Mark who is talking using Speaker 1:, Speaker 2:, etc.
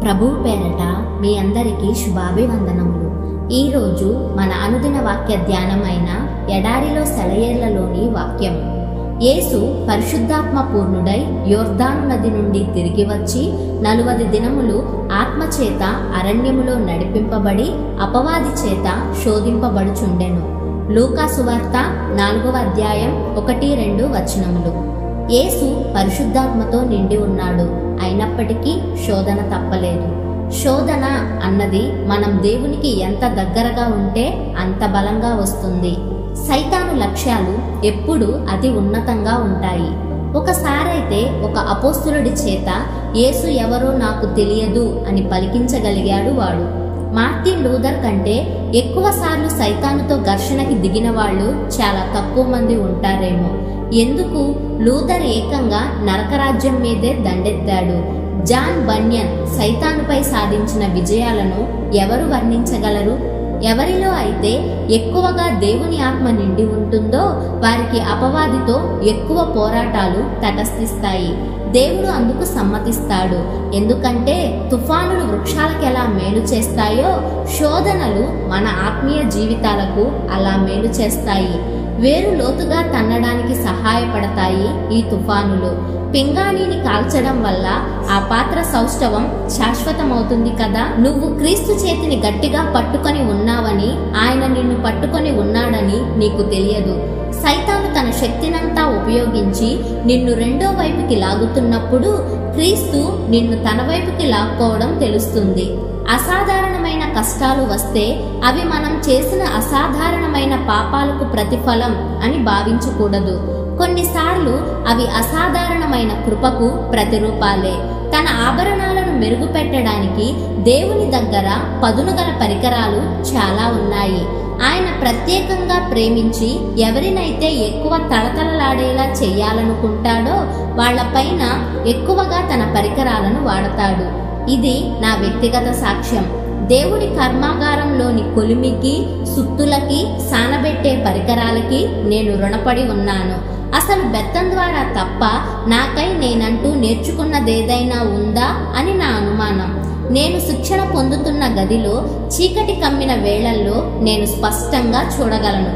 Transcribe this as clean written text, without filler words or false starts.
Speaker 1: ప్రభువు పేరట మీ అందరికీ శుభాభివందనములు. ఈరోజు మన అనుదిన వాక్య ధ్యానమైన ఎడారిలో సెలయేళ్లలోని వాక్యం. యేసు పరిశుద్ధాత్మ పూర్ణుడై యోర్దాను నది నుండి తిరిగి వచ్చి 40 దినములు ఆత్మచేత అరణ్యములో నడిపింపబడి అపవాది చేత శోధింపబడుచుండెను. లూకా సువార్త 4వ అధ్యాయం 1-2 వచనములు. యేసు పరిశుద్ధాత్మతో నిండి ఉన్నాడు. అయినప్పటికీ శోధన తప్పలేదు. శోధన అన్నది మనం దేవునికి ఎంత దగ్గరగా ఉంటే అంత బలంగా వస్తుంది. సైతాను లక్ష్యాలు ఎప్పుడు అతి ఉన్నతంగా ఉంటాయి. ఒకసారైతే ఒక అపోస్తులుడి చేత యేసు ఎవరో నాకు తెలియదు అని పలికించగలిగాడు వాడు. మార్టిన్ లూథర్ కంటే ఎక్కువ సార్లు సైతానుతో ఘర్షణకి దిగిన వాళ్ళు చాలా తక్కువ మంది ఉంటారేమో. ఎందుకు? లూథర్ ఏకంగా నరకరాజ్యం మీదే దండెత్తాడు. జాన్ బన్యన్ సైతానుపై సాధించిన విజయాలను ఎవరు వర్ణించగలరు? ఎవరిలో అయితే ఎక్కువగా దేవుని ఆత్మ నిండి ఉంటుందో వారికి అపవాదితో ఎక్కువ పోరాటాలు తటస్థిస్తాయి. దేవుడు అందుకు సమ్మతిస్తాడు. ఎందుకంటే తుఫానులు వృక్షాలకు ఎలా మేలు చేస్తాయో శోధనలు మన ఆత్మీయ జీవితాలకు అలా మేలు చేస్తాయి. వేరు లోతుగా తన్నడానికి సహాయపడతాయి ఈ తుఫానులు. పింగాణిని కాల్చడం వల్ల ఆ పాత్ర సౌష్ఠవం శాశ్వతమవుతుంది కదా. నువ్వు క్రీస్తు చేతిని గట్టిగా పట్టుకొని ఉన్నావని, ఆయన నిన్ను పట్టుకొని ఉన్నాడని నీకు తెలియదు. సైతాను తన శక్తినంతా ఉపయోగించి నిన్ను రెండో వైపుకి లాగుతున్నప్పుడు క్రీస్తు నిన్ను తన వైపుకి లాక్కోవడం తెలుస్తుంది. అసాధారణమైన కష్టాలు వస్తే అవి మనం చేసిన అసాధారణమైన పాపాలకు ప్రతిఫలం అని భావించకూడదు. కొన్నిసార్లు అవి అసాధారణమైన కృపకు ప్రతిరూపాలే. తన ఆభరణాలను మెరుగుపెట్టడానికి దేవుని దగ్గర పదునుగల పరికరాలు చాలా ఉన్నాయి. ఆయన ప్రత్యేకంగా ప్రేమించి ఎవరినైతే ఎక్కువ తళతళలాడేలా చెయ్యాలనుకుంటాడో వాళ్లపైన ఎక్కువగా తన పరికరాలను వాడతాడు. ఇది నా వ్యక్తిగత సాక్ష్యం. దేవుడి కర్మాగారంలోని కొలిమికి, సుత్తులకి, సానబెట్టే పరికరాలకి నేను రుణపడి ఉన్నాను. అసలు బెత్తం ద్వారా తప్ప నాకై నేనంటూ నేర్చుకున్నదేదైనా ఉందా అని నా అనుమానం. నేను శిక్షణ పొందుతున్న గదిలో చీకటి కమ్మిన వేళల్లో నేను స్పష్టంగా చూడగలను.